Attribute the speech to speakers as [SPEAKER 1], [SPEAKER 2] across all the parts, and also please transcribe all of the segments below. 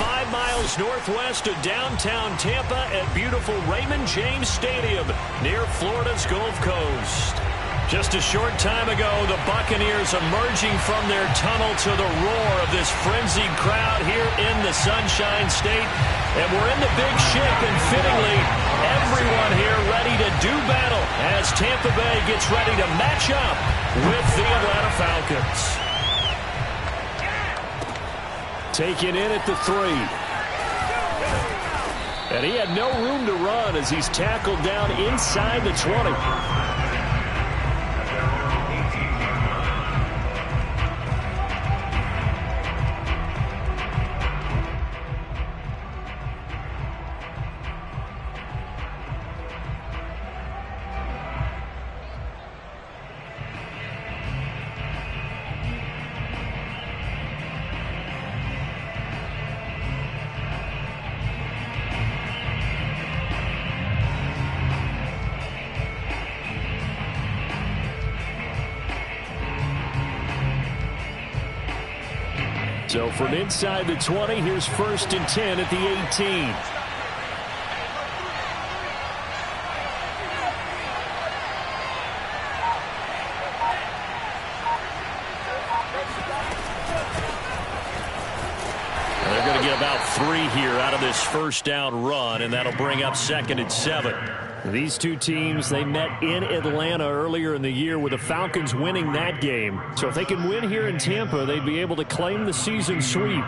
[SPEAKER 1] 5 miles northwest of downtown Tampa at beautiful Raymond James Stadium near Florida's Gulf Coast. Just a short time ago, the Buccaneers emerging from their tunnel to the roar of this frenzied crowd here in the Sunshine State. And we're in the big ship, and fittingly, everyone here ready to do battle as Tampa Bay gets ready to match up with the Atlanta Falcons. Taken in at the 3. And he had no room to run as he's tackled down inside the 20. So from inside the 20, here's 1st and 10 at the 18. They're going to get about 3 here out of this first down run, and that'll bring up 2nd and 7. These two teams, they met in Atlanta earlier in the year with the Falcons winning that game. So if they can win here in Tampa, they'd be able to claim the season sweep.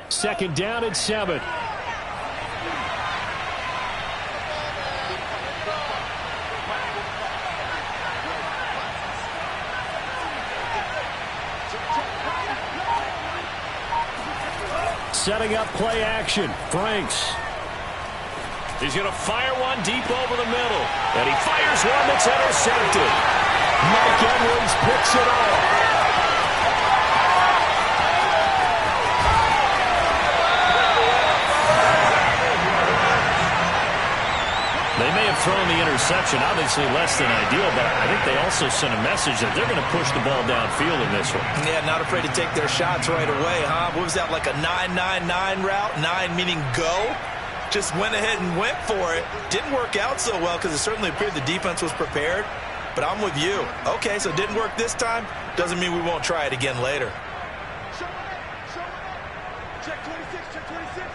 [SPEAKER 1] Second down and 7. Setting up play action. Franks. He's going to fire one deep over the middle. And he fires one that's intercepted. Mike Edwards picks it off. They may have thrown the interception, obviously less than ideal, but I think they also sent a message that they're going to push the ball downfield in this one. Yeah, not afraid to take their shots right away, huh? What was that, like a 9-9-9 route? 9 meaning go? Just went ahead and went for it. Didn't work out so well because it certainly appeared the defense was prepared. But I'm with you. Okay, so it didn't work this time. Doesn't mean we won't try it again later.
[SPEAKER 2] Check 26, check 26.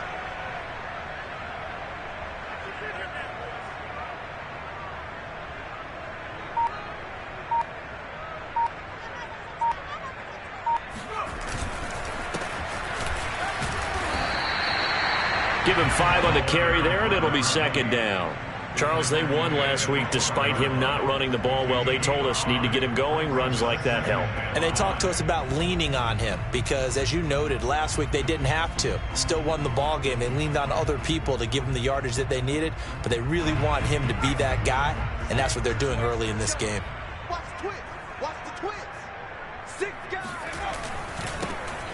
[SPEAKER 1] Give him 5 on the carry there, and it'll be 2nd down. Charles, they won last week despite him not running the ball well. They told us need to get him going. Runs like that help.
[SPEAKER 3] And they talked to us about leaning on him because, as you noted, last week they didn't have to. Still won the ball game. They leaned on other people to give them the yardage that they needed, but they really want him to be that guy, and that's what they're doing early in this game.
[SPEAKER 2] Watch the twins. Watch the twins. 6 guys.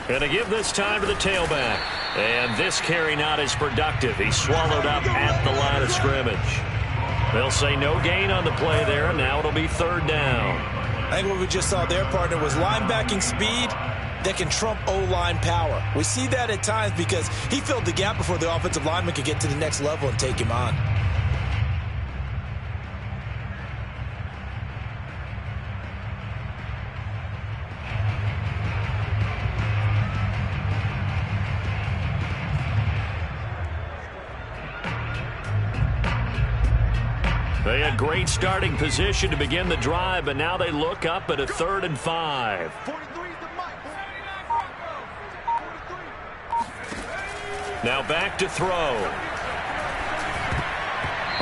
[SPEAKER 1] Going to give this time to the tailback. And this carry not as productive. He's swallowed up at the line of scrimmage. They'll say no gain on the play there, and now it'll be 3rd down.
[SPEAKER 3] I think what we just saw there, partner, was linebacking speed that can trump O-line power. We see that at times because he filled the gap before the offensive lineman could get to the next level and take him on.
[SPEAKER 1] They had great starting position to begin the drive, but now they look up at a 3rd and 5.
[SPEAKER 2] 43 is the mic.
[SPEAKER 1] Now back to throw.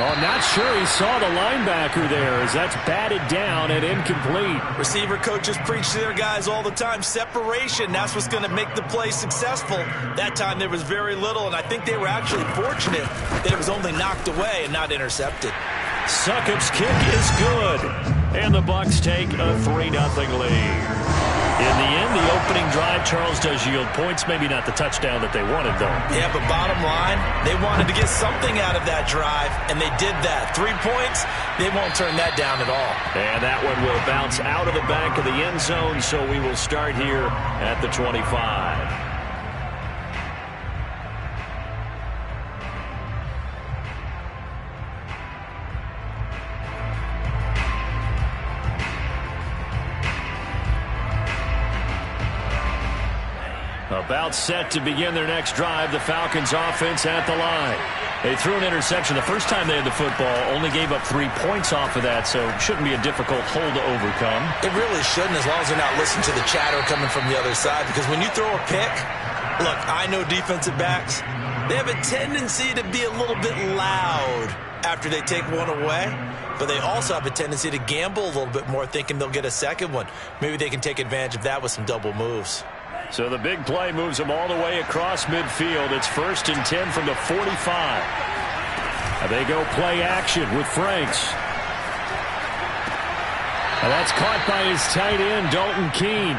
[SPEAKER 1] Oh, not sure he saw the linebacker there as that's batted down and incomplete.
[SPEAKER 3] Receiver coaches preach to their guys all the time. Separation, that's what's going to make the play successful. That time there was very little, and I think they were actually fortunate that it was only knocked away and not intercepted.
[SPEAKER 1] Succop's kick is good, and the Bucs take a 3-0 lead. In the end, the opening drive, Charles, does yield points. Maybe not the touchdown that they wanted, though.
[SPEAKER 3] Yeah, but bottom line, they wanted to get something out of that drive, and they did that. 3 points, they won't turn that down at all.
[SPEAKER 1] And that one will bounce out of the back of the end zone, so we will start here at the 25. About set to begin their next drive. The Falcons offense at the line. They threw an interception the first time they had the football, only gave up 3 points off of that, so it shouldn't be a difficult hole to overcome.
[SPEAKER 3] It really shouldn't, as long as they're not listening to the chatter coming from the other side, because when you throw a pick, look, I know defensive backs, they have a tendency to be a little bit loud after they take one away, but they also have a tendency to gamble a little bit more, thinking they'll get a second one. Maybe they can take advantage of that with some double moves.
[SPEAKER 1] So the big play moves them all the way across midfield. It's 1st and 10 from the 45. They go play action with Franks. And that's caught by his tight end, Dalton Keene.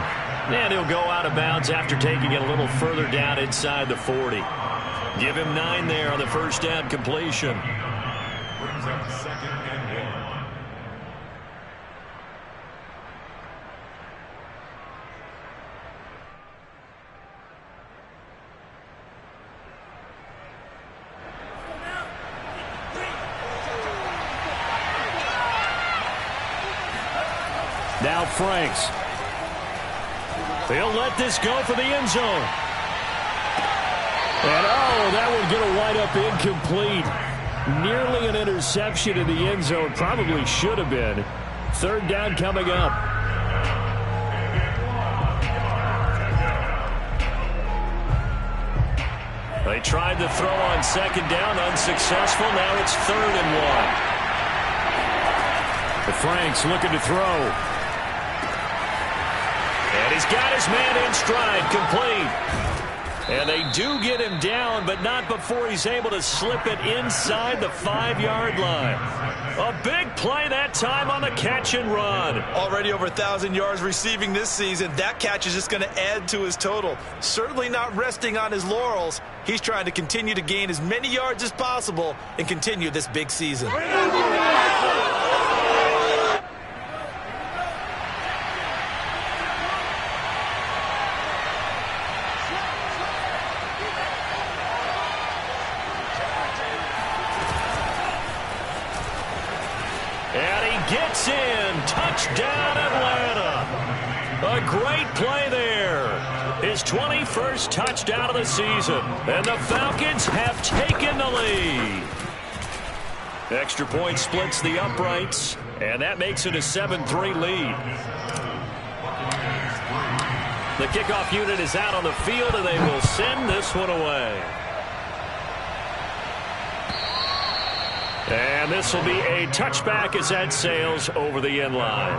[SPEAKER 1] And he'll go out of bounds after taking it a little further down inside the 40. Give him 9 there on the first down completion.
[SPEAKER 4] Brings up 2nd and 1.
[SPEAKER 1] Now Franks. They'll let this go for the end zone. And that would get a wide up incomplete. Nearly an interception in the end zone. Probably should have been. 3rd down coming up. They tried to throw on 2nd down, unsuccessful. Now it's 3rd and 1. The Franks looking to throw. And he's got his man in stride, complete. And they do get him down, but not before he's able to slip it inside the 5-yard line. A big play that time on the catch and run.
[SPEAKER 3] Already over 1,000 yards receiving this season. That catch is just going to add to his total. Certainly not resting on his laurels. He's trying to continue to gain as many yards as possible and continue this big season.
[SPEAKER 1] Gets in. Touchdown, Atlanta. A great play there. His 21st touchdown of the season. And the Falcons have taken the lead. Extra point splits the uprights. And that makes it a 7-3 lead. The kickoff unit is out on the field, and they will send this one away. And this will be a touchback as that sails over the end line.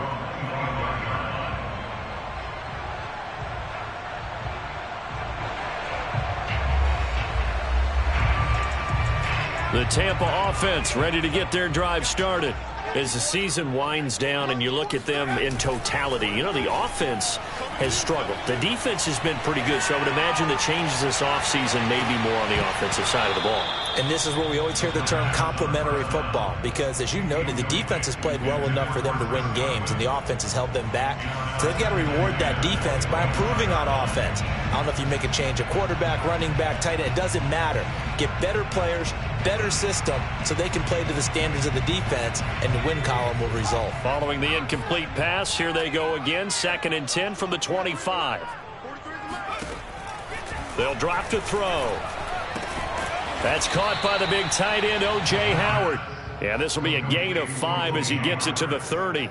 [SPEAKER 1] The Tampa offense ready to get their drive started. As the season winds down and you look at them in totality, you know, the offense has struggled. The defense has been pretty good, so I would imagine the changes this offseason may be more on the offensive side of the ball.
[SPEAKER 3] And this is where we always hear the term complementary football, because as you noted, the defense has played well enough for them to win games, and the offense has held them back. So they've got to reward that defense by improving on offense. I don't know if you make a change, a quarterback, running back, tight end, it doesn't matter. Get better players, better system, so they can play to the standards of the defense, and the win column will result.
[SPEAKER 1] Following the incomplete pass, here they go again, 2nd and 10 from the 25. They'll drop to throw. That's caught by the big tight end, O.J. Howard. Yeah, this will be a gain of 5 as he gets it to the 30.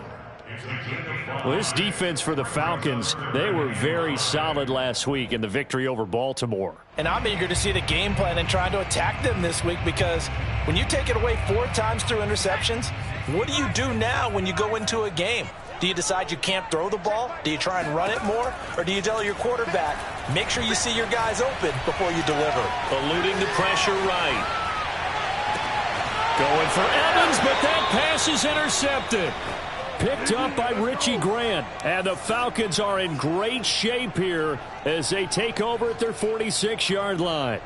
[SPEAKER 1] Well, this defense for the Falcons, they were very solid last week in the victory over Baltimore.
[SPEAKER 3] And I'm eager to see the game plan and trying to attack them this week, because when you take it away 4 times through interceptions, what do you do now when you go into a game? Do you decide you can't throw the ball? Do you try and run it more? Or do you tell your quarterback, make sure you see your guys open before you deliver?
[SPEAKER 1] Eluding the pressure right. Going for Evans, but that pass is intercepted. picked up by Richie Grant. And the Falcons are in great shape here as they take over at their 46-yard line.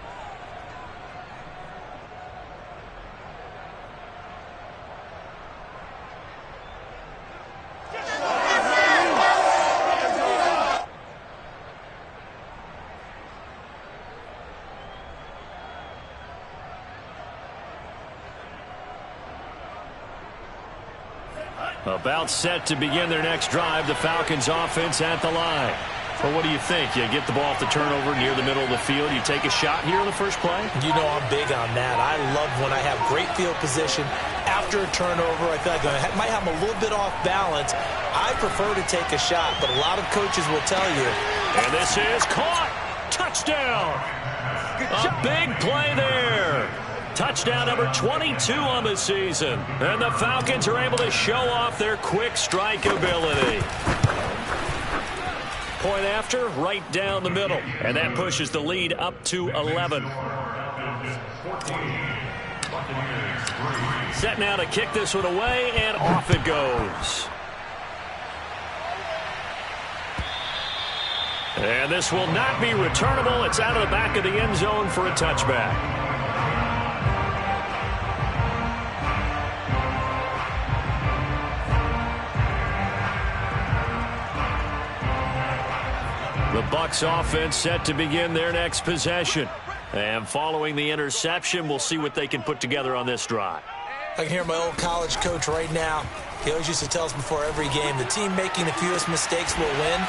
[SPEAKER 1] About set to begin their next drive, the Falcons offense at the line. Well, what do you think? You get the ball off the turnover near the middle of the field. You take a shot here in the first play?
[SPEAKER 3] You know I'm big on that. I love when I have great field position after a turnover. I feel like I might have a little bit off balance. I prefer to take a shot, but a lot of coaches will tell you.
[SPEAKER 1] And this is caught. Touchdown. A big play there. Touchdown number 22 on the season. And the Falcons are able to show off their quick strike ability. Point after, right down the middle. And that pushes the lead up to 11. Set now to kick this one away, and off it goes. And this will not be returnable. It's out of the back of the end zone for a touchback. The Bucs offense set to begin their next possession. And following the interception, we'll see what they can put together on this drive.
[SPEAKER 3] I can hear my old college coach right now. He always used to tell us before every game, the team making the fewest mistakes will win.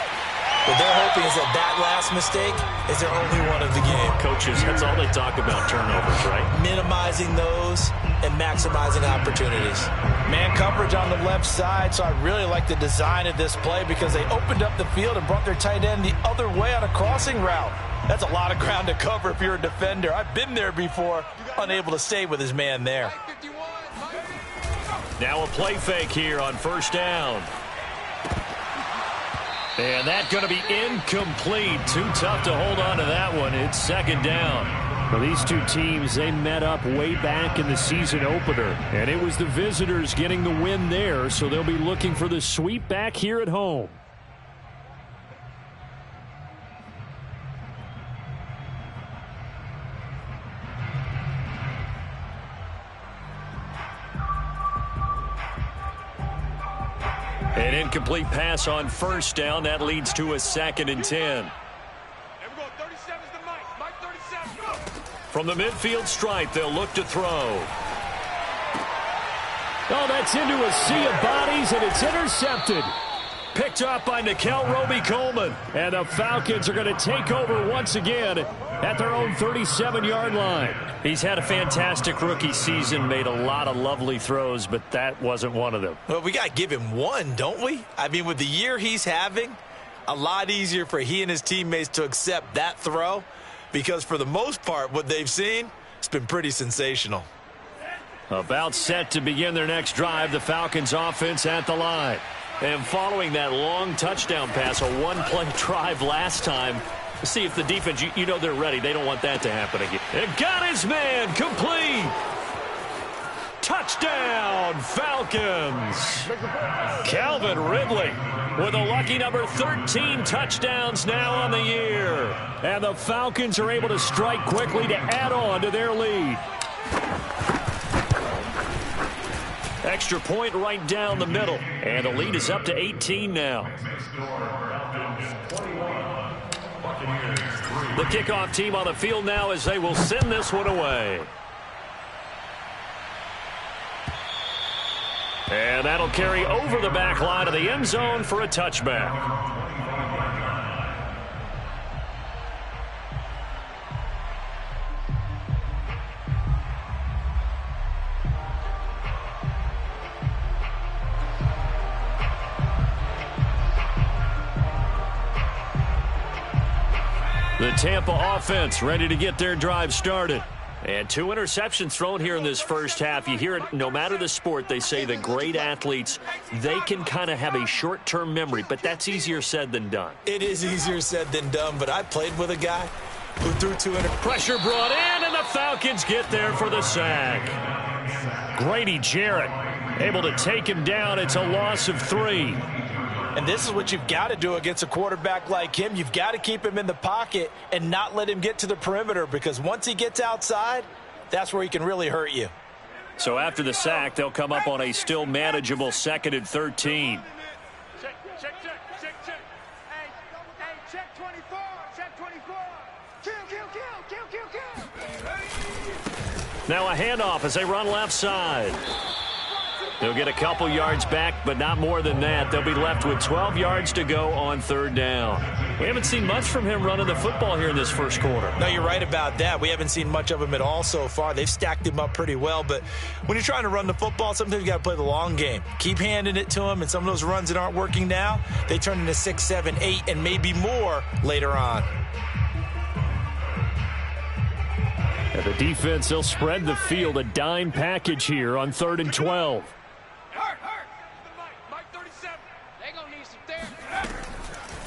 [SPEAKER 3] What they're hoping is that last mistake is their only one of the game.
[SPEAKER 1] Coaches, that's all they talk about, turnovers, right?
[SPEAKER 3] Minimizing those and maximizing opportunities.
[SPEAKER 5] Man coverage on the left side, so I really like the design of this play because they opened up the field and brought their tight end the other way on a crossing route. That's a lot of ground to cover if you're a defender. I've been there before, unable to stay with his man there.
[SPEAKER 1] Now a play fake here on first down. And that's going to be incomplete. Too tough to hold on to that one. It's second down. Well, these two teams, they met up way back in the season opener. And it was the visitors getting the win there, so they'll be looking for the sweep back here at home. An incomplete pass on first down. That leads to a 2nd and 10. From the midfield stripe, they'll look to throw. Oh, that's into a sea of bodies, and it's intercepted. Picked up by Nikel Roby-Coleman. And the Falcons are going to take over once again at their own 37-yard line. He's had a fantastic rookie season, made a lot of lovely throws, but that wasn't one of them.
[SPEAKER 3] Well, we got to give him one, don't we? I mean, with the year he's having, a lot easier for he and his teammates to accept that throw because for the most part, what they've seen, it's been pretty sensational.
[SPEAKER 1] About set to begin their next drive, the Falcons offense at the line. And following that long touchdown pass, a one-play drive last time, see if the defense, you know they're ready. They don't want that to happen again. And got his man complete. Touchdown, Falcons. Calvin Ridley with a lucky number 13 touchdowns now on the year. And the Falcons are able to strike quickly to add on to their lead. Extra point right down the middle. And the lead is up to 18 now. The kickoff team on the field now as they will send this one away. And that'll carry over the back line of the end zone for a touchback. The Tampa offense ready to get their drive started. And 2 interceptions thrown here in this first half. You hear it, no matter the sport, they say the great athletes, they can kind of have a short-term memory, but that's easier said than done.
[SPEAKER 3] It is easier said than done, but I played with a guy who threw 2 interceptions.
[SPEAKER 1] Pressure brought in, and the Falcons get there for the sack. Grady Jarrett Able to take him down. It's a loss of 3.
[SPEAKER 5] And this is what you've got to do against a quarterback like him. You've got to keep him in the pocket and not let him get to the perimeter, because once he gets outside, that's where he can really hurt you.
[SPEAKER 1] So after the sack, they'll come up on a still manageable 2nd and 13.
[SPEAKER 2] Check. Hey, check 24. Check 24. Kill.
[SPEAKER 1] Now a handoff as they run left side. They'll get a couple yards back, but not more than that. They'll be left with 12 yards to go on 3rd down. We haven't seen much from him running the football here in this first quarter.
[SPEAKER 5] No, you're right about that. We haven't seen much of him at all so far. They've stacked him up pretty well, but when you're trying to run the football, sometimes you got to play the long game. Keep handing it to him, and some of those runs that aren't working now, they turn into 6, 7, 8, and maybe more later on.
[SPEAKER 1] And the defense, they'll spread the field, a dime package here on 3rd and 12.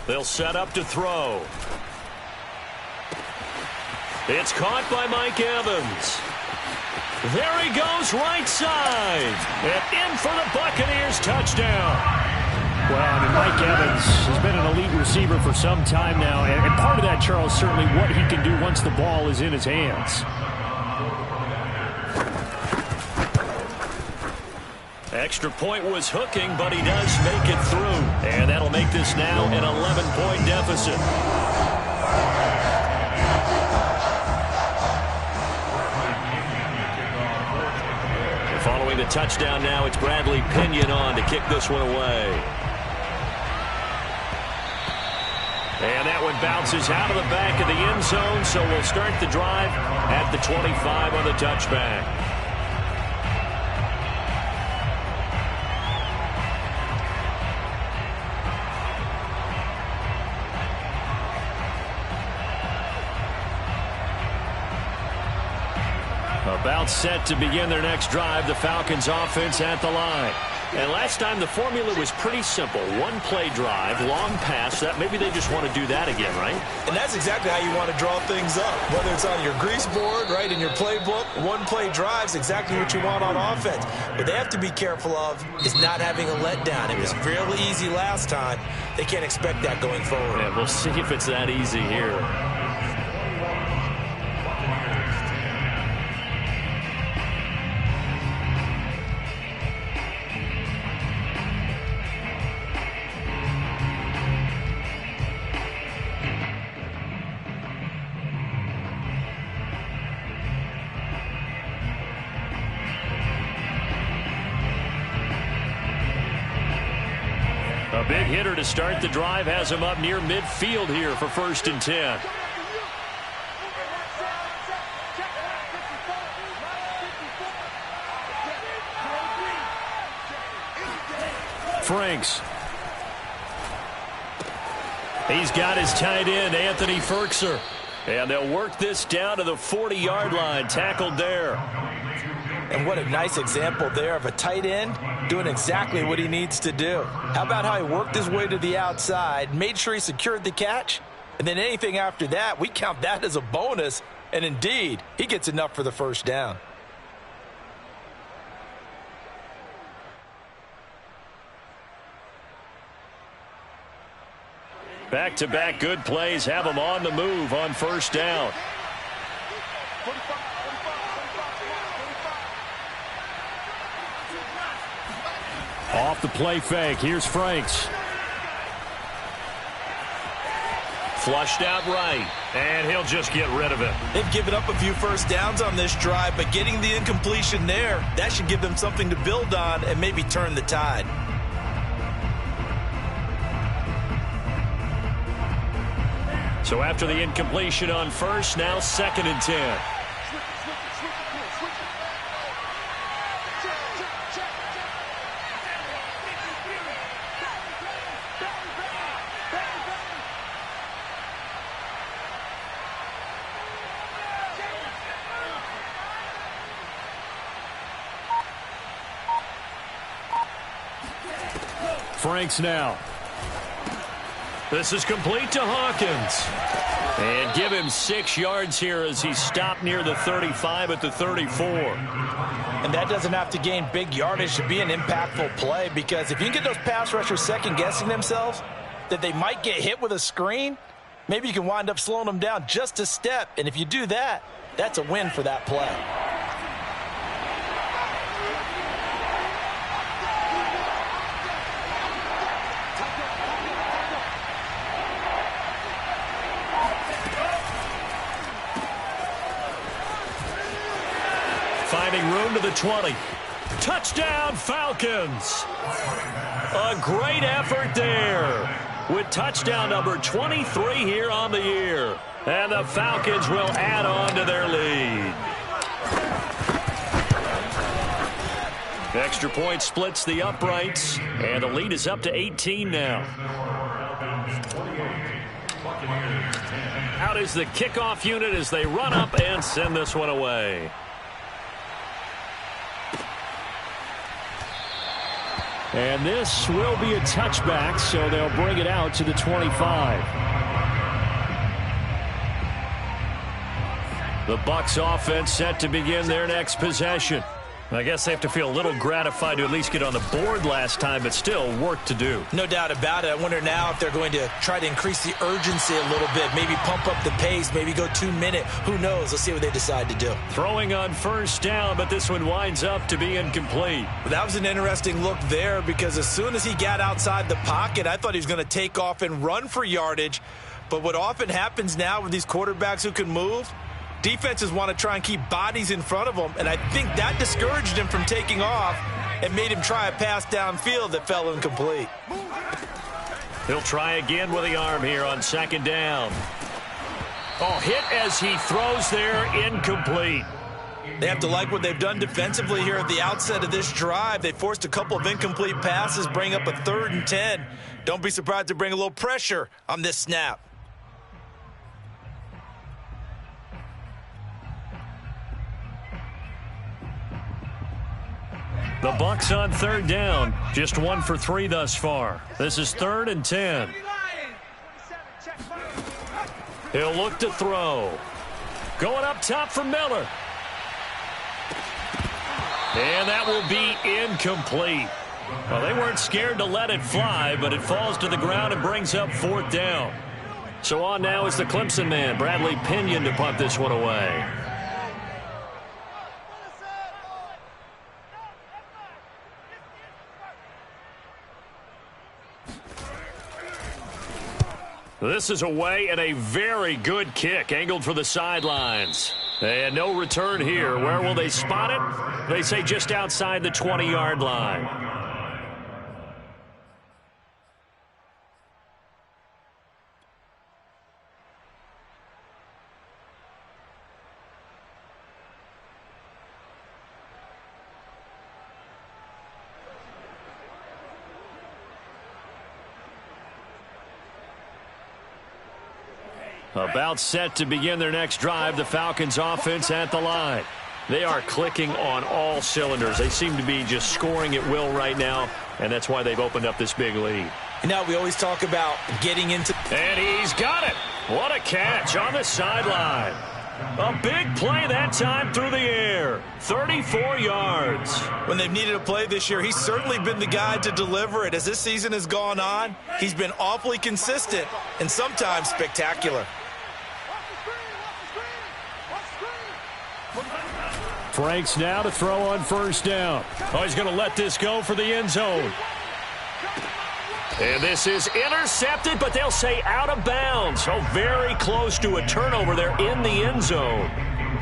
[SPEAKER 1] They'll set up to throw. It's caught by Mike Evans. There he goes, right side. And in for the Buccaneers, touchdown. Well, I mean, Mike Evans has been an elite receiver for some time now. And part of that, Charles, certainly what he can do once the ball is in his hands. Extra point was hooking, but he does make it through. And that'll make this now an 11-point deficit. And following the touchdown now, it's Bradley Pinion on to kick this one away. And that one bounces out of the back of the end zone, so we'll start the drive at the 25 on the touchback. About set to begin their next drive, the Falcons offense at the line. And last time the formula was pretty simple. One play drive, long pass. That maybe they just want to do that again, right?
[SPEAKER 5] And that's exactly how you want to draw things up. Whether it's on your grease board, right, in your playbook, one play drive's exactly what you want on offense. What they have to be careful of is not having a letdown. It was fairly easy last time. They can't expect that going forward.
[SPEAKER 1] Yeah, we'll see if it's that easy here. A big hitter to start the drive has him up near midfield here for 1st and 10. Franks. He's got his tight end, Anthony Ferkser. And they'll work this down to the 40-yard line, tackled there.
[SPEAKER 5] And what a nice example there of a tight end doing exactly what he needs to do. How about how he worked his way to the outside, made sure he secured the catch, and then anything after that, we count that as a bonus. And indeed, he gets enough for the 1st down.
[SPEAKER 1] Back-to-back good plays have him on the move on 1st down. Off the play fake. Here's Franks. Flushed out right. And he'll just get rid of it.
[SPEAKER 5] They've given up a few 1st downs on this drive, but getting the incompletion there, that should give them something to build on and maybe turn the tide.
[SPEAKER 1] So after the incompletion on 1st, now 2nd and 10. Franks now. This is complete to Hawkins. And give him 6 yards here as he stopped near the 35 at the 34.
[SPEAKER 5] And that doesn't have to gain big yardage to be an impactful play, because if you can get those pass rushers second-guessing themselves that they might get hit with a screen, maybe you can wind up slowing them down just a step. And if you do that, that's a win for that play.
[SPEAKER 1] Finding room to the 20. Touchdown, Falcons. A great effort there with touchdown number 23 here on the year. And the Falcons will add on to their lead. Extra point splits the uprights, and the lead is up to 18 now. Out is the kickoff unit as they run up and send this one away. And this will be a touchback, so they'll bring it out to the 25. The Bucs offense set to begin their next possession. I guess they have to feel a little gratified to at least get on the board last time, but still work to do.
[SPEAKER 3] No doubt about it. I wonder now if they're going to try to increase the urgency a little bit, maybe pump up the pace, maybe go 2-minute. Who knows? Let's see what they decide to do.
[SPEAKER 1] Throwing on first down, but this one winds up to be incomplete.
[SPEAKER 3] Well, that was an interesting look there, because as soon as he got outside the pocket, I thought he was going to take off and run for yardage. But what often happens now with these quarterbacks who can move, defenses want to try and keep bodies in front of them, and I think that discouraged him from taking off and made him try a pass downfield that fell incomplete.
[SPEAKER 1] He'll try again with the arm here on second down. Oh, hit as he throws there, incomplete.
[SPEAKER 3] They have to like what they've done defensively here at the outset of this drive. They forced a couple of incomplete passes, bring up a 3rd and 10. Don't be surprised to bring a little pressure on this snap.
[SPEAKER 1] The Bucs on 3rd down, just 1 for 3 thus far. This is 3rd and 10. He'll look to throw. Going up top for Miller. And that will be incomplete. Well, they weren't scared to let it fly, but it falls to the ground and brings up 4th down. So on now is the Clemson man, Bradley Pinion, to punt this one away. This is away and a very good kick, angled for the sidelines. And no return here. Where will they spot it? They say just outside the 20-yard line. About set to begin their next drive, the Falcons offense at the line. They are clicking on all cylinders. They seem to be just scoring at will right now, and that's why they've opened up this big lead.
[SPEAKER 3] Now we always talk about getting into...
[SPEAKER 1] And he's got it. What a catch on the sideline. A big play that time through the air. 34 yards.
[SPEAKER 3] When they've needed a play this year, he's certainly been the guy to deliver it. As this season has gone on, he's been awfully consistent and sometimes spectacular.
[SPEAKER 1] Franks now to throw on first down. Oh, he's going to let this go for the end zone. And this is intercepted, but they'll say out of bounds. Oh, very close to a turnover there in the end zone.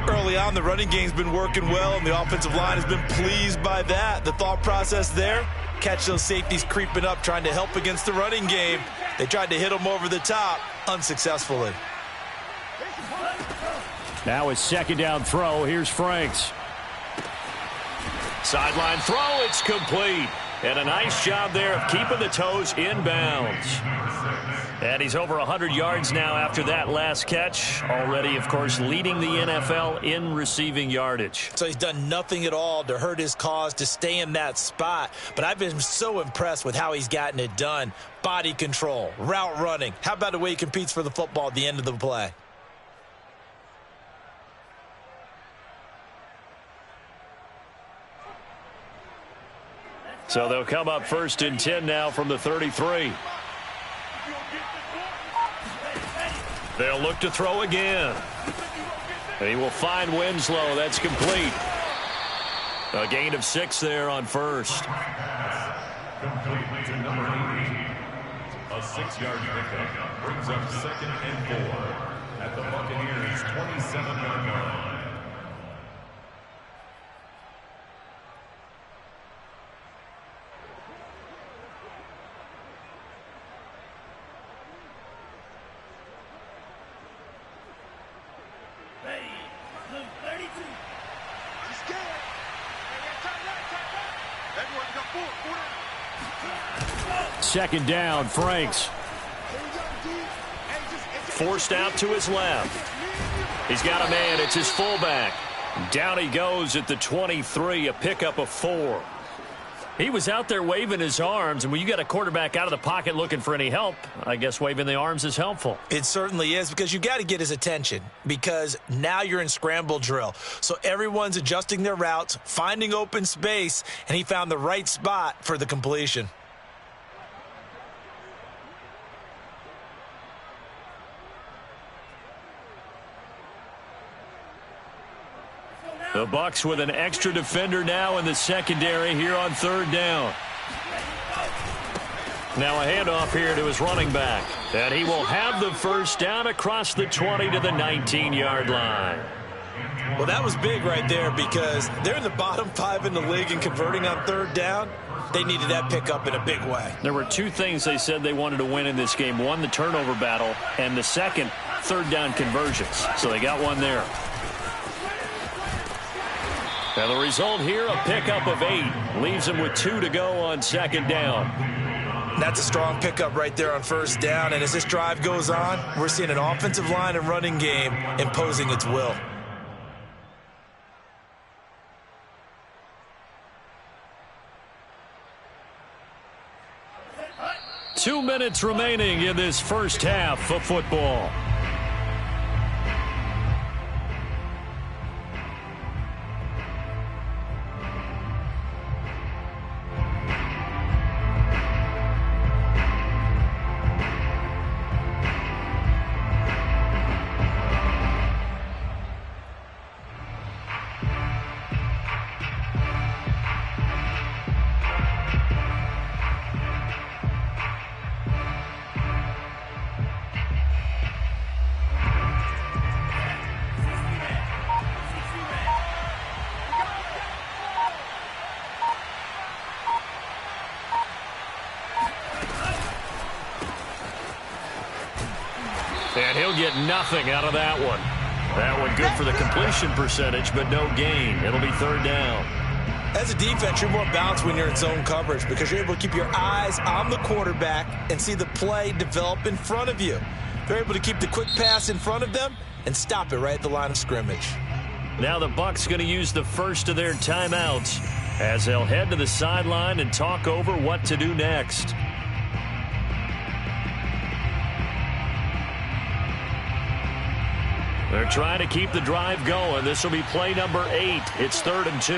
[SPEAKER 3] Early on, the running game's been working well, and the offensive line has been pleased by that. The thought process there, catch those safeties creeping up, trying to help against the running game. They tried to hit them over the top, unsuccessfully.
[SPEAKER 1] Now his second down throw. Here's Franks. Sideline throw, it's complete. And a nice job there of keeping the toes in bounds. And he's over 100 yards now after that last catch. Already, of course, leading the NFL in receiving yardage.
[SPEAKER 3] So he's done nothing at all to hurt his cause to stay in that spot. But I've been so impressed with how he's gotten it done. Body control, route running. How about the way he competes for the football at the end of the play?
[SPEAKER 1] So they'll come up 1st and 10 now from the 33. They'll look to throw again. And he will find Winslow. That's complete. A gain of 6 there on first.
[SPEAKER 4] Complete to number 80. A 6-yard pickup brings up 2nd and 4 at the Buccaneers' 27-yard line.
[SPEAKER 1] Second down, Franks. Forced out to his left. He's got a man. It's his fullback. Down he goes at the 23, a pickup of 4. He was out there waving his arms, and when you got a quarterback out of the pocket looking for any help, I guess waving the arms is helpful.
[SPEAKER 3] It certainly is, because you got to get his attention, because now you're in scramble drill. So everyone's adjusting their routes, finding open space, and he found the right spot for the completion.
[SPEAKER 1] The Bucs with an extra defender now in the secondary here on 3rd down. Now a handoff here to his running back. And he will have the first down across the 20 to the 19-yard line.
[SPEAKER 3] Well, that was big right there, because they're in the bottom 5 in the league in converting on 3rd down. They needed that pickup in a big way.
[SPEAKER 1] There were 2 things they said they wanted to win in this game. One, the turnover battle, and the second, 3rd down conversions. So they got one there. And the result here, a pickup of 8. Leaves him with 2 to go on 2nd down.
[SPEAKER 3] That's a strong pickup right there on 1st down. And as this drive goes on, we're seeing an offensive line and running game imposing its will.
[SPEAKER 1] Two minutes remaining in this first half of football. And he'll get nothing out of that one. That one good for the completion percentage, but no gain. It'll be 3rd down.
[SPEAKER 3] As a defense, you're more balanced when you're in zone coverage, because you're able to keep your eyes on the quarterback and see the play develop in front of you. They're able to keep the quick pass in front of them and stop it right at the line of scrimmage.
[SPEAKER 1] Now the Bucs going to use the first of their timeouts as they'll head to the sideline and talk over what to do next. They're trying to keep the drive going. This will be play number 8. It's 3rd and 2.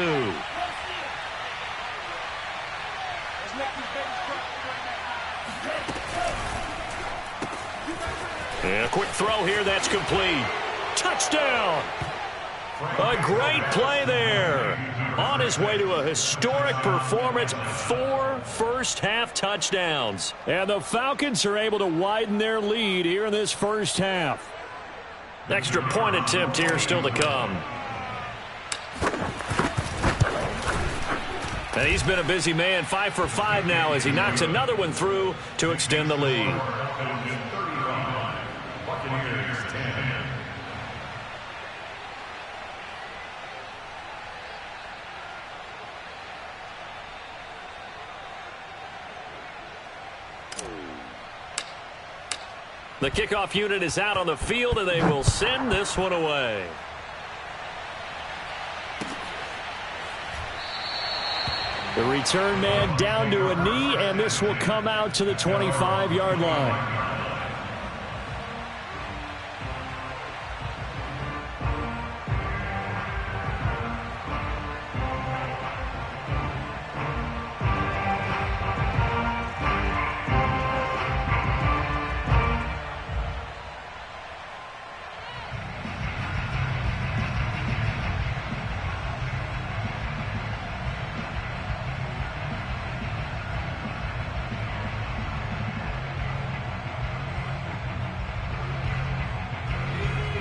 [SPEAKER 1] And a quick throw here. That's complete. Touchdown. A great play there. On his way to a historic performance. 4 first-half touchdowns. And the Falcons are able to widen their lead here in this first half. Extra point attempt here still to come. And he's been a busy man, 5 for 5 now as he knocks another one through to extend the lead. The kickoff unit is out on the field, and they will send this one away. The return man down to a knee, and this will come out to the 25-yard line.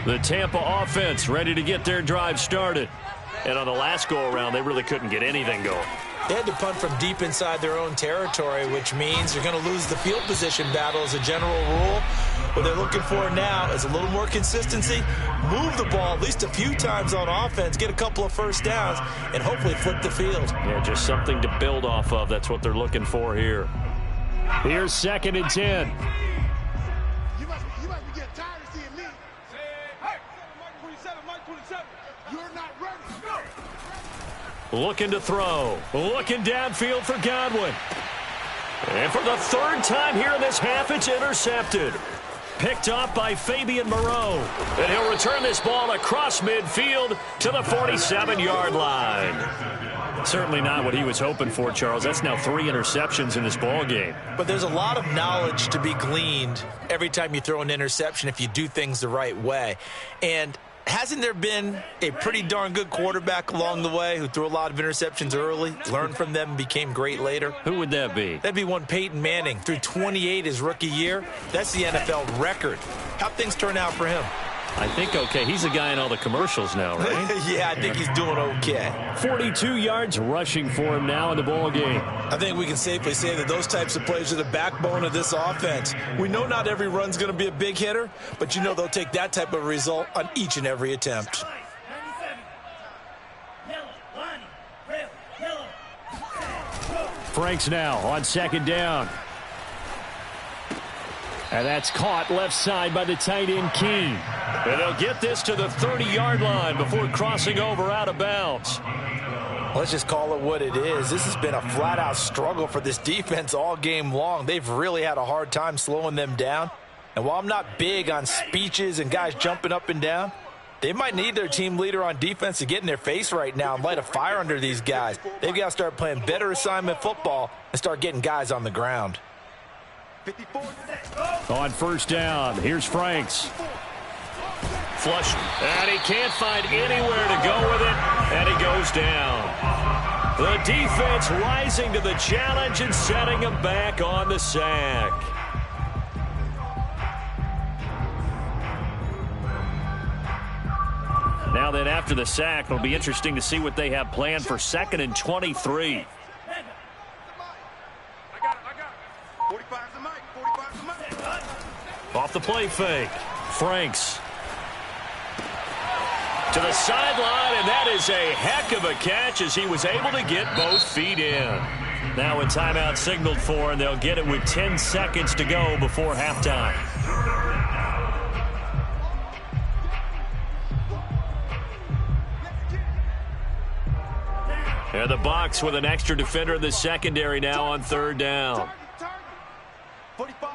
[SPEAKER 1] The Tampa offense ready to get their drive started. And on the last go-around, they really couldn't get anything going.
[SPEAKER 3] They had to punt from deep inside their own territory, which means you're going to lose the field position battle as a general rule. What they're looking for now is a little more consistency, move the ball at least a few times on offense, get a couple of first downs, and hopefully flip the field.
[SPEAKER 1] Yeah, just something to build off of. That's what they're looking for here. Here's 2nd and 10.
[SPEAKER 2] You must be getting tired of seeing me. Hey, Mike 27. You're not ready.
[SPEAKER 1] Looking to throw. Looking downfield for Godwin. And for the 3rd time here in this half, it's intercepted. Picked off by Fabian Moreau. And he'll return this ball across midfield to the 47-yard line. Certainly not what he was hoping for, Charles. That's now 3 interceptions in this ball game.
[SPEAKER 3] But there's a lot of knowledge to be gleaned every time you throw an interception if you do things the right way. And hasn't there been a pretty darn good quarterback along the way who threw a lot of interceptions early, learned from them, and became great later?
[SPEAKER 1] Who would that be?
[SPEAKER 3] That'd be one Peyton Manning. Threw 28 his rookie year. That's the NFL record. How'd things turn out for him?
[SPEAKER 1] I think okay. He's a guy in all the commercials now, right?
[SPEAKER 3] Yeah, I think he's doing okay.
[SPEAKER 1] 42 yards rushing for him now in the ball game.
[SPEAKER 3] I think we can safely say that those types of plays are the backbone of this offense. We know not every run's going to be a big hitter, but you know they'll take that type of result on each and every attempt.
[SPEAKER 1] Franks now on 2nd down. And that's caught left side by the tight end Keene. And they'll get this to the 30-yard line before crossing over out of bounds.
[SPEAKER 3] Let's just call it what it is. This has been a flat-out struggle for this defense all game long. They've really had a hard time slowing them down. And while I'm not big on speeches and guys jumping up and down, they might need their team leader on defense to get in their face right now and light a fire under these guys. They've got to start playing better assignment football and start getting guys on the ground.
[SPEAKER 1] On 1st down, here's Franks. Flush, and he can't find anywhere to go with it, and he goes down. The defense rising to the challenge and setting him back on the sack. Now then, after the sack, it'll be interesting to see what they have planned for 2nd and 23. Off the play fake. Franks. To the sideline, and that is a heck of a catch as he was able to get both feet in. Now a timeout signaled for, and they'll get it with 10 seconds to go before halftime. And the box with an extra defender in the secondary now on 3rd down.
[SPEAKER 2] 45.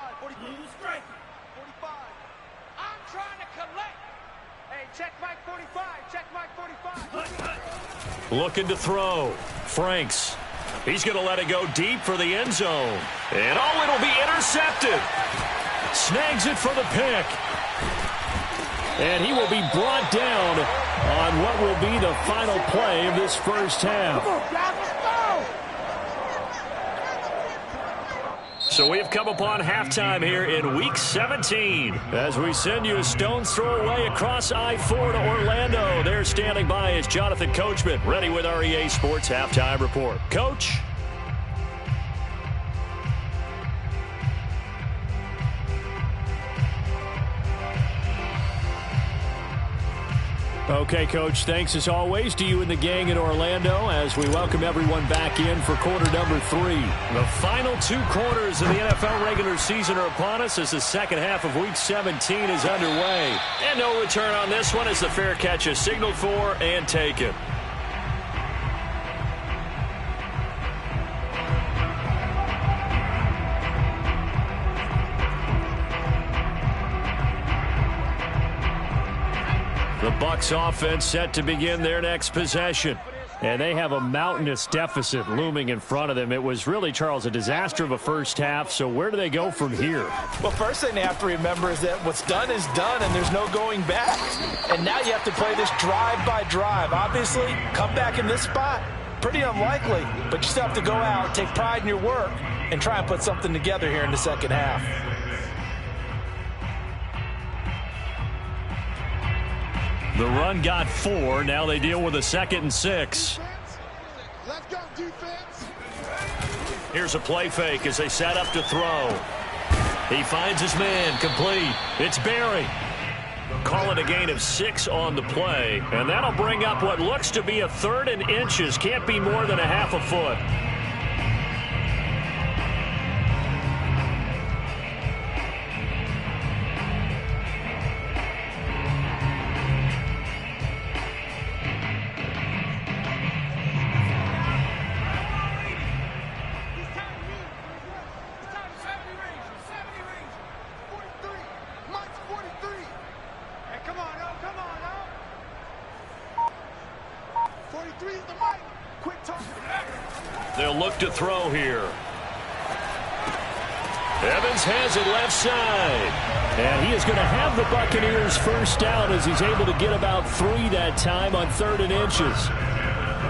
[SPEAKER 2] I'm trying to collect. Hey, check Mike 45. Check Mike 45.
[SPEAKER 1] Looking to throw. Franks. He's going to let it go deep for the end zone. And oh, it'll be intercepted. Snags it for the pick. And he will be brought down on what will be the final play of this first half. So we have come upon halftime here in Week 17 as we send you a stone's throw away across I-4 to Orlando. There standing by is Jonathan Coachman, ready with our EA Sports Halftime Report. Coach? Okay, Coach, thanks as always to you and the gang in Orlando as we welcome everyone back in for quarter number 3. The final 2 quarters of the NFL regular season are upon us as the second half of Week 17 is underway. And no return on this one as the fair catch is signaled for and taken. The Bucs offense set to begin their next possession. And they have a mountainous deficit looming in front of them. It was really, Charles, a disaster of a first half. So where do they go from here?
[SPEAKER 5] Well, first thing they have to remember is that what's done is done and there's no going back. And now you have to play this drive by drive. Obviously, come back in this spot, pretty unlikely. But you still have to go out, take pride in your work, and try and put something together here in the second half.
[SPEAKER 1] The run got 4. Now they deal with a 2nd and 6.
[SPEAKER 2] Let's go, defense.
[SPEAKER 1] Here's a play fake as they set up to throw. He finds his man, complete. It's Barry. Call it a gain of 6 on the play. And that'll bring up what looks to be a 3rd and inches. Can't be more than a half a foot. They'll look to throw here. Evans has it left side. And he is going to have the Buccaneers first down as he's able to get about 3 that time on 3rd and inches.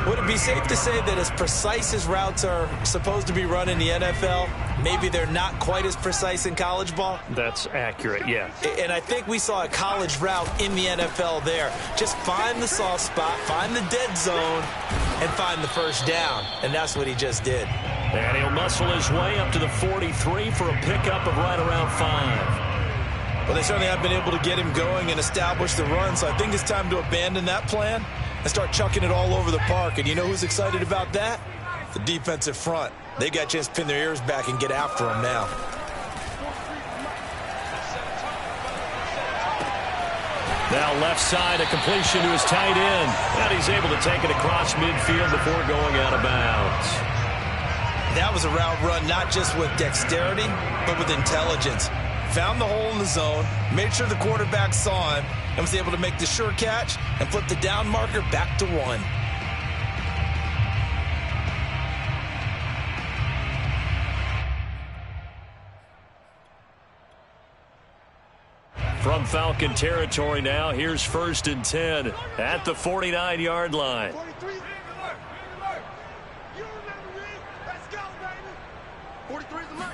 [SPEAKER 3] Would it be safe to say that as precise as routes are supposed to be run in the NFL, maybe they're not quite as precise in college ball?
[SPEAKER 1] That's accurate, yeah.
[SPEAKER 3] And I think we saw a college route in the NFL there. Just find the soft spot, find the dead zone, and find the first down. And that's what he just did.
[SPEAKER 1] And he'll muscle his way up to the 43 for a pickup of right around 5.
[SPEAKER 3] Well, they certainly have been able to get him going and establish the run, so I think it's time to abandon that plan and start chucking it all over the park. And you know who's excited about that? The defensive front. They got a chance to pin their ears back and get after him now.
[SPEAKER 1] Now left side, a completion to his tight end. And he's able to take it across midfield before going out of bounds.
[SPEAKER 3] That was a route run not just with dexterity, but with intelligence. Found the hole in the zone, made sure the quarterback saw him, and was able to make the sure catch and flip the down marker back to 1.
[SPEAKER 1] From Falcon territory now, here's 1st and 10 at the 49-yard line.
[SPEAKER 2] 43. You remember me? Let's go, baby. 43 is the mark.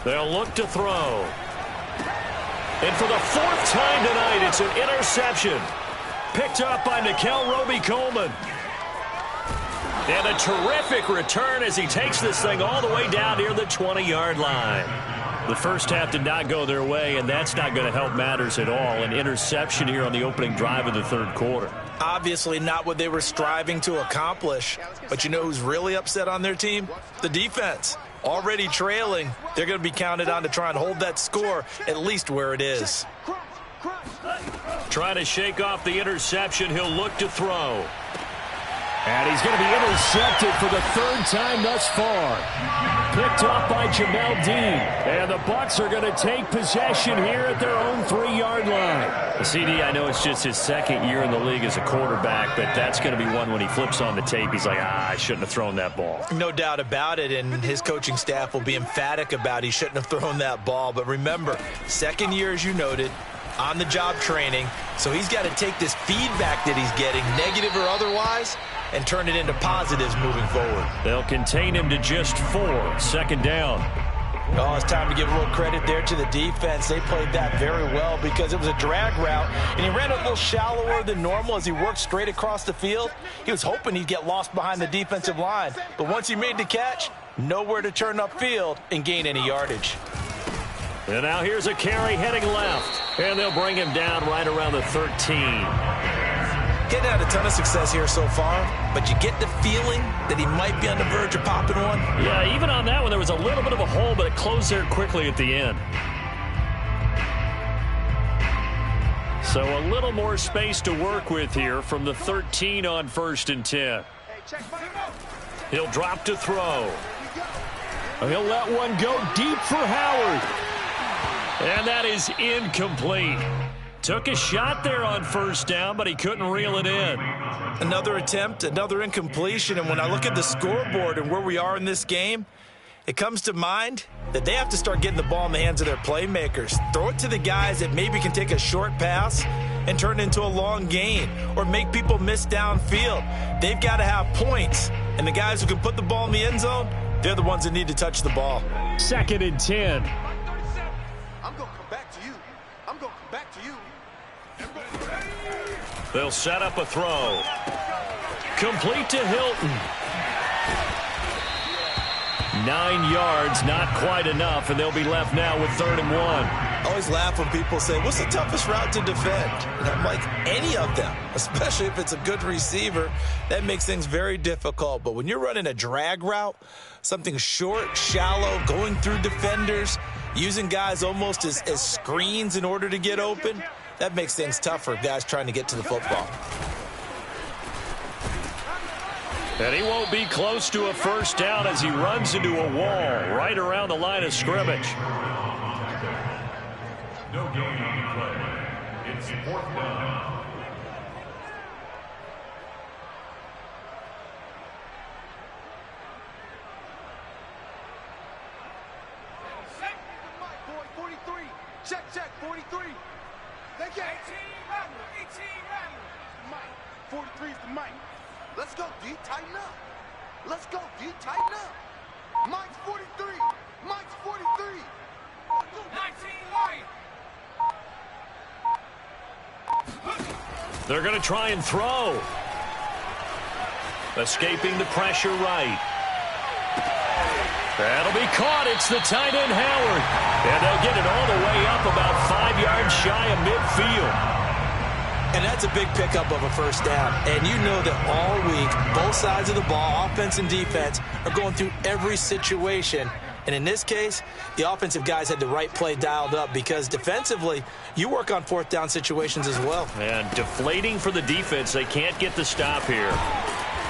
[SPEAKER 1] They'll look to throw. And for the 4th time tonight, it's an interception. Picked up by Nikel Roby-Coleman. And a terrific return as he takes this thing all the way down near the 20-yard line. The first half did not go their way, and that's not going to help matters at all. An interception here on the opening drive of the 3rd quarter.
[SPEAKER 3] Obviously not what they were striving to accomplish. But you know who's really upset on their team? The defense. Already trailing. They're going to be counted on to try and hold that score at least where it is.
[SPEAKER 1] Trying to shake off the interception. He'll look to throw. And he's going to be intercepted for the 3rd time thus far. Picked off by Jamel Dean. And the Bucs are going to take possession here at their own 3-yard line. The CD, I know it's just his 2nd year in the league as a quarterback, but that's going to be one when he flips on the tape. He's like, I shouldn't have thrown that ball.
[SPEAKER 3] No doubt about it, and his coaching staff will be emphatic about he shouldn't have thrown that ball. But remember, 2nd year, as you noted, on-the-job training, so he's got to take this feedback that he's getting, negative or otherwise, and turn it into positives moving forward.
[SPEAKER 1] They'll contain him to just 4. 2nd down.
[SPEAKER 3] Oh, it's time to give a little credit there to the defense. They played that very well because it was a drag route, and he ran a little shallower than normal as he worked straight across the field. He was hoping he'd get lost behind the defensive line, but once he made the catch, nowhere to turn upfield and gain any yardage.
[SPEAKER 1] And now here's a carry heading left, and they'll bring him down right around the 13.
[SPEAKER 5] Getting had a ton of success here so far, but you get the feeling that he might be on the verge of popping one.
[SPEAKER 1] Yeah, even on that one, there was a little bit of a hole, but it closed there quickly at the end. So a little more space to work with here from the 13 on 1st and 10. He'll drop to throw. He'll let one go deep for Howard. And that is incomplete. Took a shot there on 1st down, but he couldn't reel it in.
[SPEAKER 5] Another attempt, another incompletion, and when I look at the scoreboard and where we are in this game, it comes to mind that they have to start getting the ball in the hands of their playmakers. Throw it to the guys that maybe can take a short pass and turn it into a long gain or make people miss downfield. They've got to have points, and the guys who can put the ball in the end zone, they're the ones that need to touch the ball.
[SPEAKER 1] 2nd and 10.
[SPEAKER 2] I'm going to come back to you. I'm going to come back to you.
[SPEAKER 1] They'll set up a throw. Complete to Hilton. 9 yards, not quite enough, and they'll be left now with 3rd and 1.
[SPEAKER 5] I always laugh when people say, what's the toughest route to defend? And I'm like, any of them, especially if it's a good receiver. That makes things very difficult. But when you're running a drag route, something short, shallow, going through defenders, using guys almost as screens in order to get open, that makes things tough for guys trying to get to the football.
[SPEAKER 1] And he won't be close to a 1st down as he runs into a wall right around the line of scrimmage.
[SPEAKER 4] No gain on the play. It's 4th down.
[SPEAKER 2] Boy, 43. Check, 43. They get 18 Mike. 43 is the Mike. Let's go, D. Tighten up. Let's go, D. Tighten up. Mike's 43. Mike's 43. 19 Lion.
[SPEAKER 1] They're going to try and throw. Escaping the pressure right. That'll be caught. It's the tight end, Howard. And they'll get it all the way up about 5 yards shy of midfield.
[SPEAKER 5] And that's a big pickup of a 1st down. And you know that all week, both sides of the ball, offense and defense, are going through every situation. And in this case, the offensive guys had the right play dialed up because defensively, you work on 4th down situations as well.
[SPEAKER 1] And deflating for the defense. They can't get the stop here.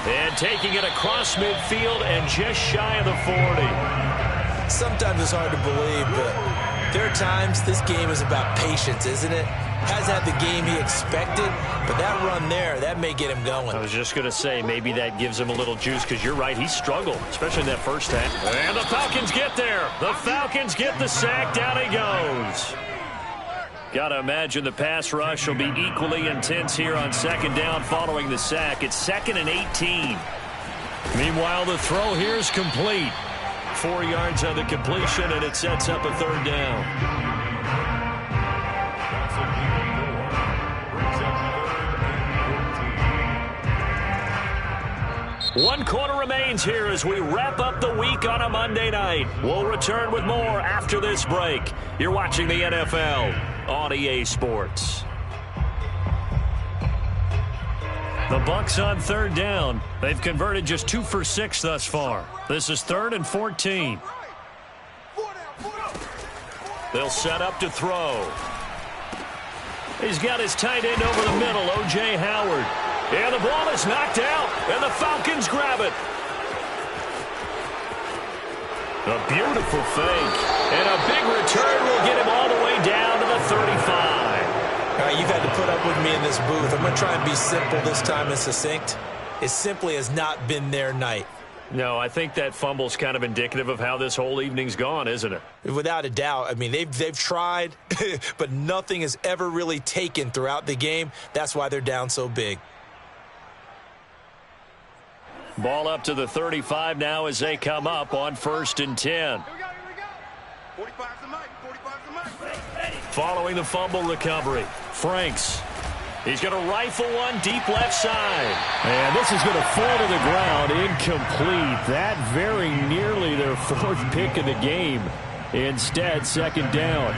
[SPEAKER 1] And taking it across midfield and just shy of the 40.
[SPEAKER 5] Sometimes it's hard to believe, but there are times this game is about patience, isn't it? Has had the game he expected, but that run there, that may get him going.
[SPEAKER 1] I was just going to say, maybe that gives him a little juice, because you're right, he struggled, especially in that 1st half. And the Falcons get there. The Falcons get the sack. Down he goes. Got to imagine the pass rush will be equally intense here on 2nd down following the sack. It's 2nd and 18. Meanwhile, the throw here is complete. 4 yards on the completion, and it sets up a 3rd down. One quarter remains here as we wrap up the week on a Monday night. We'll return with more after this break. You're watching the NFL on EA Sports. The Bucs on 3rd down. They've converted just 2 for 6 thus far. This is 3rd and 14. They'll set up to throw. He's got his tight end over the middle, O.J. Howard. And the ball is knocked out, and the Falcons grab it. A beautiful fake. And a big return will get him all the way down to the 35.
[SPEAKER 5] All right, you've had to put up with me in this booth. I'm going to try and be simple this time and succinct. It simply has not been their night.
[SPEAKER 1] No, I think that fumble's kind of indicative of how this whole evening's gone, isn't it?
[SPEAKER 5] Without a doubt. I mean, they've tried, but nothing has ever really taken throughout the game. That's why they're down so big.
[SPEAKER 1] Ball up to the 35 now as they come up on 1st and 10.
[SPEAKER 2] Here we go. 45's the Mike. 45's the Mike.
[SPEAKER 1] Following the fumble recovery, Franks. He's going to rifle one deep left side. And this is going to fall to the ground, incomplete. That very nearly their 4th pick of the game. Instead, 2nd down.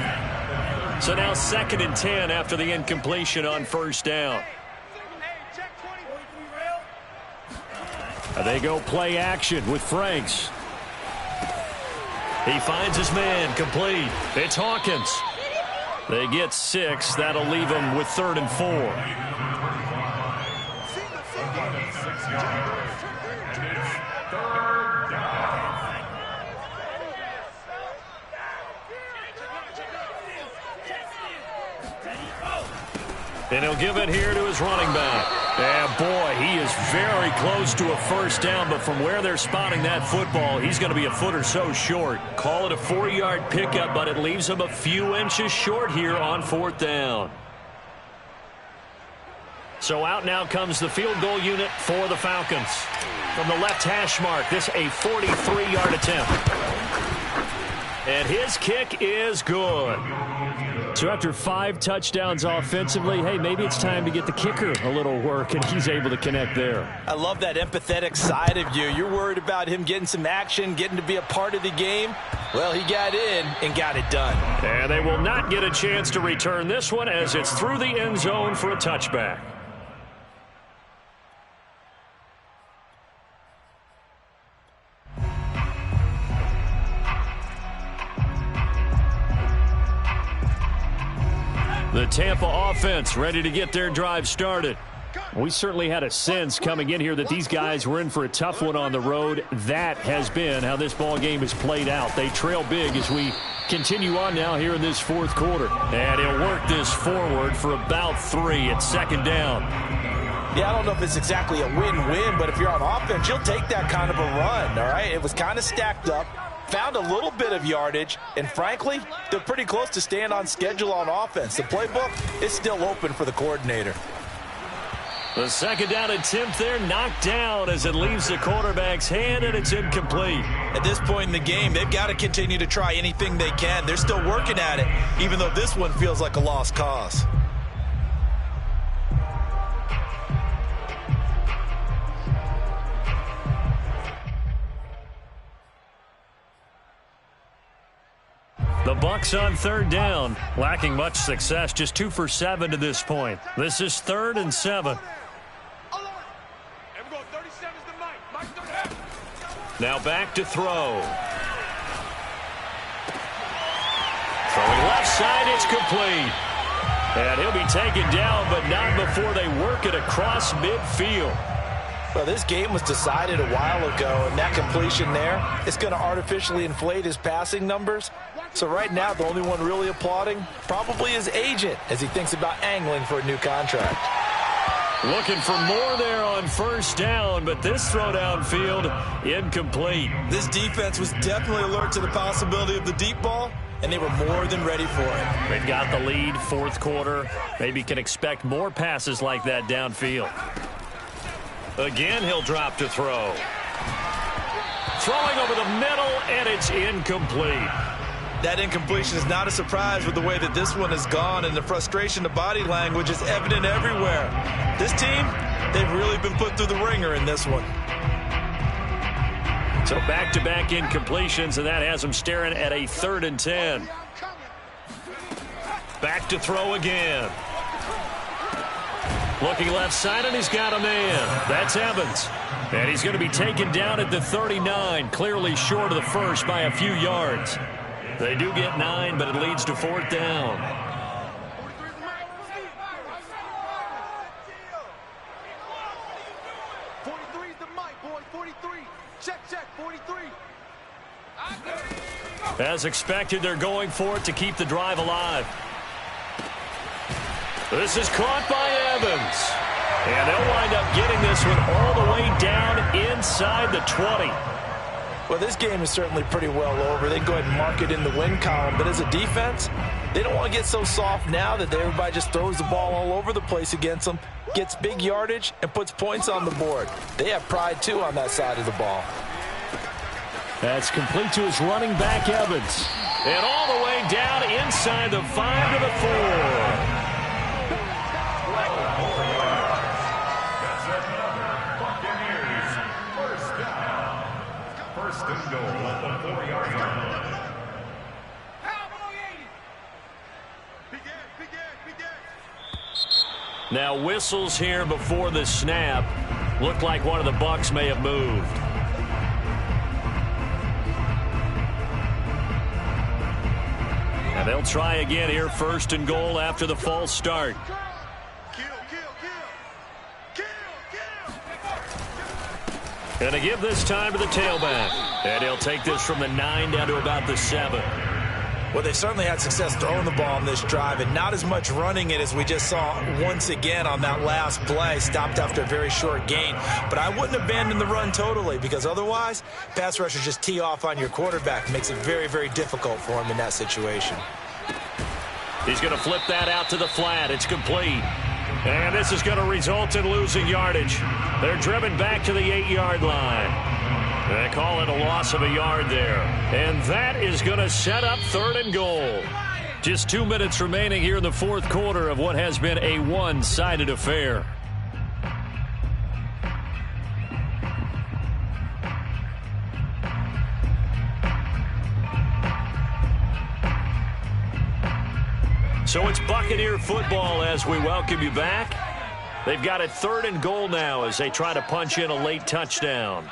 [SPEAKER 1] So now 2nd and 10 after the incompletion on 1st down. They go play action with Franks. He finds his man, complete. It's Hawkins. They get 6. That'll leave him with 3rd and 4. And he'll give it here to his running back. And boy, he is very close to a first down, but from where they're spotting that football, he's going to be a foot or so short. Call it a 4-yard pickup, but it leaves him a few inches short here on 4th down. So out now comes the field goal unit for the Falcons. From the left hash mark, this a 43-yard attempt. And his kick is good. So after 5 touchdowns offensively, hey, maybe it's time to get the kicker a little work, and he's able to connect there.
[SPEAKER 5] I love that empathetic side of you. You're worried about him getting some action, getting to be a part of the game. Well, he got in and got it done.
[SPEAKER 1] And they will not get a chance to return this one as it's through the end zone for a touchback. The Tampa offense ready to get their drive started. We certainly had a sense coming in here that these guys were in for a tough one on the road. That has been how this ball game has played out. They trail big as we continue on now here in this 4th quarter. And he'll work this forward for about 3 at 2nd down.
[SPEAKER 5] Yeah, I don't know if it's exactly a win-win, but if you're on offense, you'll take that kind of a run, all right? It was kind of stacked up. Found a little bit of yardage, and frankly, they're pretty close to staying on schedule on offense. The playbook is still open for the coordinator.
[SPEAKER 1] The 2nd down attempt there knocked down as it leaves the quarterback's hand, and it's incomplete.
[SPEAKER 5] At this point in the game, they've got to continue to try anything they can. They're still working at it, even though this one feels like a lost cause.
[SPEAKER 1] The Bucs on 3rd down, lacking much success, just 2 for 7 to this point. This is 3rd and 7. Now back to throw. Throwing left side, it's complete. And he'll be taken down, but not before they work it across midfield.
[SPEAKER 5] Well, this game was decided a while ago, and that completion there is going to artificially inflate his passing numbers. So right now, the only one really applauding probably his agent as he thinks about angling for a new contract.
[SPEAKER 1] Looking for more there on 1st down, but this throw downfield incomplete.
[SPEAKER 5] This defense was definitely alert to the possibility of the deep ball, and they were more than ready for it.
[SPEAKER 1] They've got the lead, 4th quarter. Maybe can expect more passes like that downfield. Again, he'll drop to throw. Throwing over the middle, and it's incomplete.
[SPEAKER 5] That incompletion is not a surprise with the way that this one has gone, and the frustration, the body language is evident everywhere. This team, they've really been put through the ringer in this one.
[SPEAKER 1] So back-to-back incompletions, and that has them staring at a 3rd and 10. Back to throw again. Looking left side, and he's got a man. That's Evans. And he's going to be taken down at the 39, clearly short of the first by a few yards. They do get 9, but it leads to 4th down. As expected, they're going for it to keep the drive alive. This is caught by Evans. And they'll wind up getting this one all the way down inside the 20.
[SPEAKER 5] Well, this game is certainly pretty well over. They can go ahead and mark it in the win column. But as a defense, they don't want to get so soft now that everybody just throws the ball all over the place against them, gets big yardage, and puts points on the board. They have pride, too, on that side of the ball.
[SPEAKER 1] That's complete to his running back, Evans. And all the way down inside the 5 to the 4.
[SPEAKER 4] First and goal at the 4-yard line.
[SPEAKER 1] Now whistles here before the snap. Looked like one of the Bucs may have moved. And they'll try again here, 1st and goal after the false start. Going to give this time to the tailback. And he'll take this from the 9 down to about the 7.
[SPEAKER 3] Well, they've certainly had success throwing the ball on this drive and not as much running it as we just saw once again on that last play. Stopped after a very short gain. But I wouldn't abandon the run totally, because otherwise, pass rushers just tee off on your quarterback. Makes it very, very difficult for him in that situation.
[SPEAKER 1] He's going to flip that out to the flat. It's complete. And this is going to result in losing yardage. They're driven back to the 8-yard line. They call it a loss of a yard there. And that is going to set up 3rd and goal. Just 2 minutes remaining here in the 4th quarter of what has been a one-sided affair. So it's Buccaneer football as we welcome you back. They've got it 3rd and goal now as they try to punch in a late touchdown.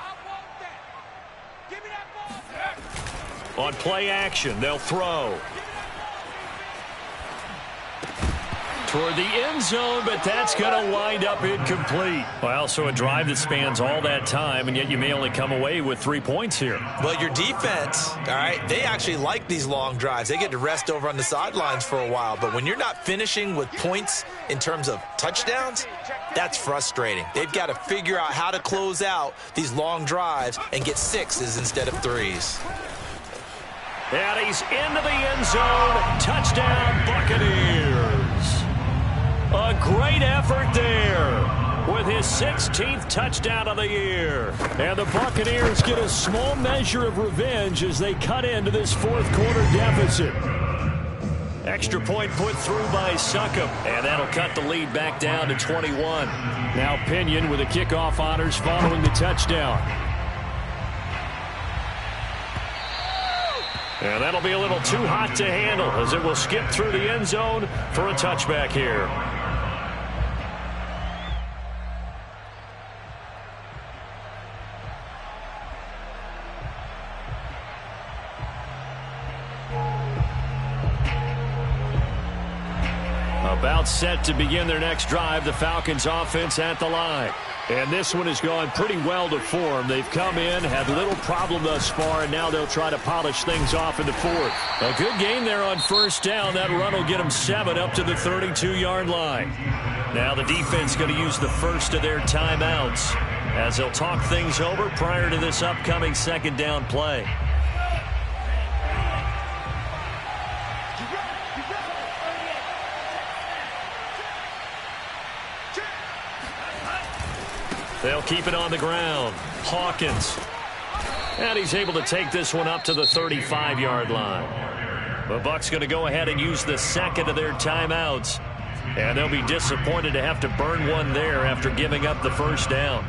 [SPEAKER 1] On play action, they'll throw. Toward the end zone, but that's going to wind up incomplete. Well, so a drive that spans all that time, and yet you may only come away with 3 points here.
[SPEAKER 3] Well, your defense, all right, they actually like these long drives. They get to rest over on the sidelines for a while. But when you're not finishing with points in terms of touchdowns, that's frustrating. They've got to figure out how to close out these long drives and get 6s instead of 3s.
[SPEAKER 1] And he's into the end zone. Touchdown, Buccaneers. A great effort there with his 16th touchdown of the year. And the Buccaneers get a small measure of revenge as they cut into this 4th quarter deficit. Extra point put through by Succop, and that'll cut the lead back down to 21. Now Pinion with the kickoff honors following the touchdown. And that'll be a little too hot to handle as it will skip through the end zone for a touchback here. About set to begin their next drive, the Falcons offense at the line. And this one has gone pretty well to form. They've come in, had little problem thus far, and now they'll try to polish things off in the 4th. A good game there on 1st down. That run will get them 7 up to the 32-yard line. Now the defense going to use the first of their timeouts as they'll talk things over prior to this upcoming 2nd down play. They'll keep it on the ground. Hawkins. And he's able to take this one up to the 35-yard line. The Bucs going to go ahead and use the 2nd of their timeouts. And they'll be disappointed to have to burn one there after giving up the 1st down.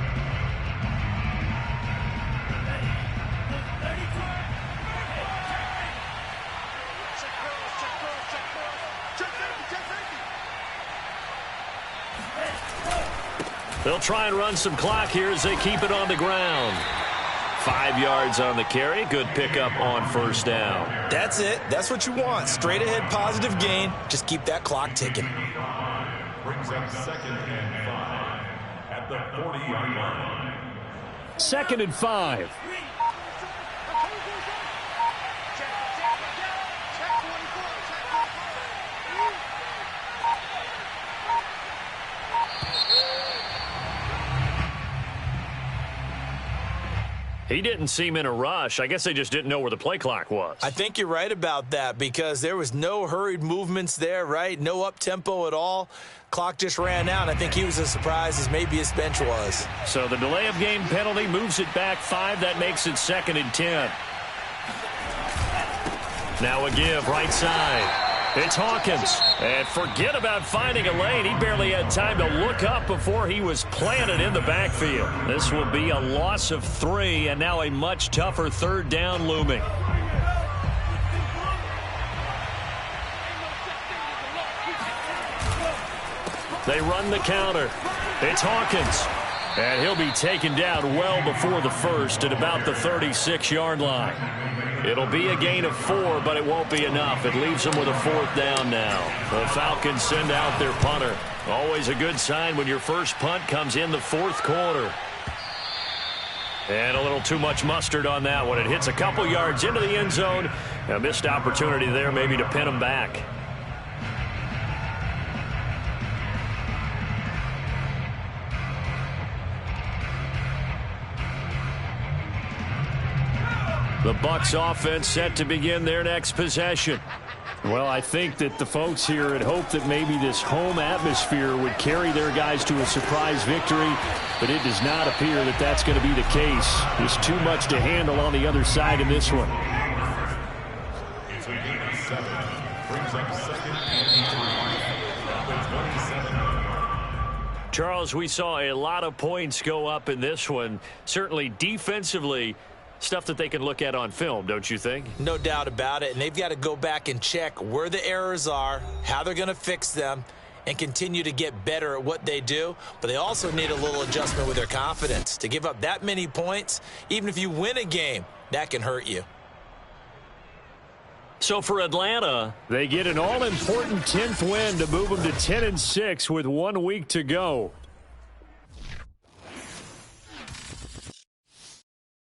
[SPEAKER 1] They'll try and run some clock here as they keep it on the ground. 5 yards on the carry. Good pickup on 1st down.
[SPEAKER 3] That's it. That's what you want. Straight ahead positive gain. Just keep that clock ticking.
[SPEAKER 4] Brings up 2nd and 5 at the 40-yard line.
[SPEAKER 1] 2nd and 5. He didn't seem in a rush. I guess they just didn't know where the play clock was.
[SPEAKER 3] I think you're right about that because there was no hurried movements there, right? No up-tempo at all. Clock just ran out. I think he was as surprised as maybe his bench was.
[SPEAKER 1] So the delay of game penalty moves it back 5. That makes it 2nd and 10. Now a give right side. It's Hawkins. And forget about finding a lane. He barely had time to look up before he was planted in the backfield. This will be a loss of 3, and now a much tougher 3rd down looming. They run the counter. It's Hawkins. And he'll be taken down well before the first at about the 36-yard line. It'll be a gain of 4, but it won't be enough. It leaves them with a 4th down now. The Falcons send out their punter. Always a good sign when your first punt comes in the 4th quarter. And a little too much mustard on that one. It hits a couple yards into the end zone. A missed opportunity there maybe to pin them back. The Bucs offense set to begin their next possession. Well, I think that the folks here had hoped that maybe this home atmosphere would carry their guys to a surprise victory, but it does not appear that that's going to be the case. There's too much to handle on the other side in this one.
[SPEAKER 4] It's a gain of 7. Brings up 2nd and 3.
[SPEAKER 1] Charles, we saw a lot of points go up in this one. Certainly defensively, stuff that they can look at on film, don't you think?
[SPEAKER 3] No doubt about it, and they've got to go back and check where the errors are, how they're going to fix them, and continue to get better at what they do. But they also need a little adjustment with their confidence. To give up that many points, even if you win a game, that can hurt you.
[SPEAKER 1] So for Atlanta, they get an all-important 10th win to move them to 10-6 with 1 week to go.